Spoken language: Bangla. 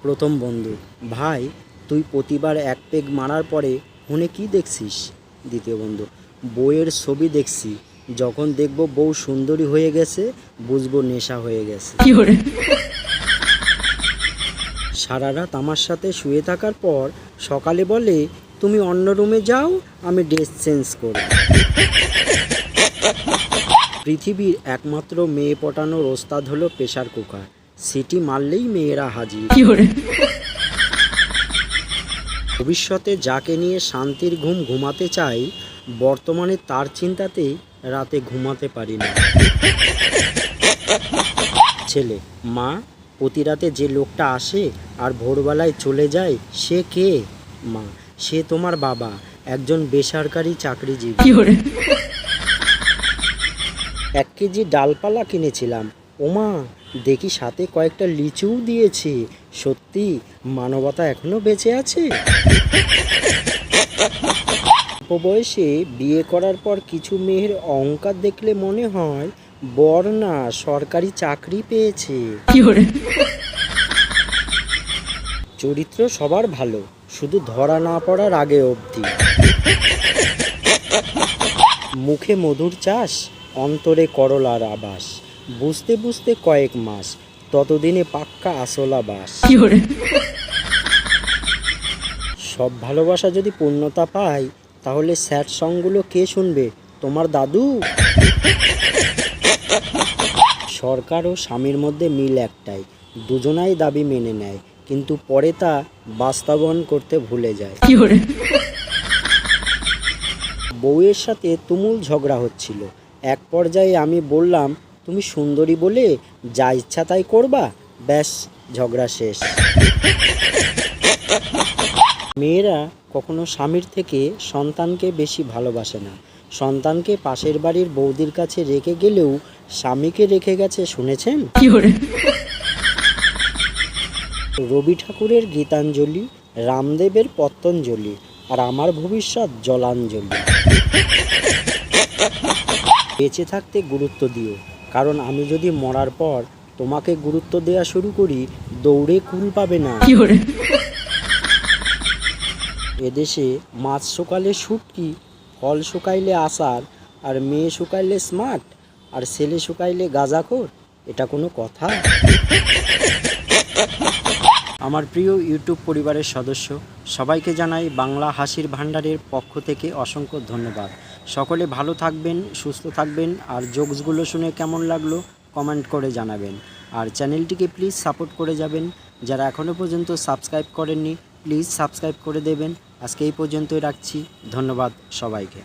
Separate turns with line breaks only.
প্রথম বন্ধু: ভাই, তুই প্রতিবার এক পেগ মারার পরে ফোনে কি দেখছিস? দ্বিতীয় বন্ধু: বউয়ের ছবি দেখছি, যখন দেখব বউ সুন্দরী হয়ে গেছে বুঝবো নেশা হয়ে গেছে। সারা রাত আমার সাথে শুয়ে থাকার পর সকালে বলে, তুমি অন্য রুমে যাও, আমি ড্রেস চেঞ্জ করব। পৃথিবীর একমাত্র মেয়ে পটানোর ওস্তাদ হলো প্রেসার কুকার, সিটি মারলেই মেয়েরা হাজির। ভবিষ্যতে যাকে নিয়ে শান্তির ঘুম ঘুমাতে চাই, বর্তমানে তার চিন্তাতেই রাতে ঘুমাতে পারি না। ছেলে: মা, প্রতি রাতে যে লোকটা আসে আর ভোরবেলায় চলে যায় সে কে? মা: সে তোমার বাবা, একজন বেসরকারি চাকরিজীবী। 1 কেজি ডালপালা কিনেছিলাম, ওমা দেখি সাথে কয়েকটা লিচুও দিয়েছে। সত্যি মানবতা এখনো বেঁচে আছে? অল্প বয়সে বিয়ে করার পর কিছু মেয়ের অহংকার দেখলে মনে হয় বর না সরকারি চাকরি পেয়েছে। চরিত্র সবার ভালো, শুধু ধরা না পড়ার আগে অবধি। মুখে মধুর চাষ, অন্তরে করলার আবাস, বুঝতে বুঝতে কয়েক মাস, ততদিনে পাক্কা আসলা বাস। সব ভালোবাসা যদি পূর্ণতা পায়, তাহলে স্যাড সংগুলো কে শুনবে? তোমার দাদু? সরকার ও স্বামীর মধ্যে মিল একটাই, দুজনাই দাবি মেনে নেয়, কিন্তু পরে তা বাস্তবায়ন করতে ভুলে যায়। বউয়ের সাথে তুমুল ঝগড়া হচ্ছিল, এক পর্যায়ে আমি বললাম, তুমি সুন্দরী বলে যা ইচ্ছা তাই করবা, ব্যাস ঝগড়া শেষ। মেয়েরা কখনো স্বামীর থেকে সন্তানকে বেশি ভালোবাসে না। সন্তানকে পাশের বাড়ির বৌদির কাছে রেখে গেলেও স্বামীকে রেখে গেছে, শুনেছেন? রবি ঠাকুরের গীতাঞ্জলি, রামদেবের পতঞ্জলি, আর আমার ভবিষ্যৎ জলাঞ্জলি। বেঁচে থাকতে গুরুত্ব দিও, কারণ আমি যদি মরার পর তোমাকে গুরুত্ব দেওয়া শুরু করি, দৌড়ে কুল পাবে না। এদেশে মাছ শুকালে শুটকি, ফল শুকাইলে আচার, আর মেয়ে শুকাইলে স্মার্ট, আর ছেলে শুকাইলে গাঁজাখোর। এটা কোনো কথা? আমার প্রিয় ইউটিউব পরিবারের সদস্য সবাইকে জানাই বাংলা হাসির ভাণ্ডারের পক্ষ থেকে অসংখ্য ধন্যবাদ। সকলে ভালো থাকবেন, সুস্থ থাকবেন, আর জোকসগুলো শুনে কেমন লাগলো কমেন্ট করে জানাবেন। আর চ্যানেলটিকে প্লিজ সাপোর্ট করে যাবেন। যারা এখনও পর্যন্ত সাবস্ক্রাইব করেননি প্লিজ সাবস্ক্রাইব করে দেবেন। আজকে এই পর্যন্তই রাখছি, ধন্যবাদ সবাইকে।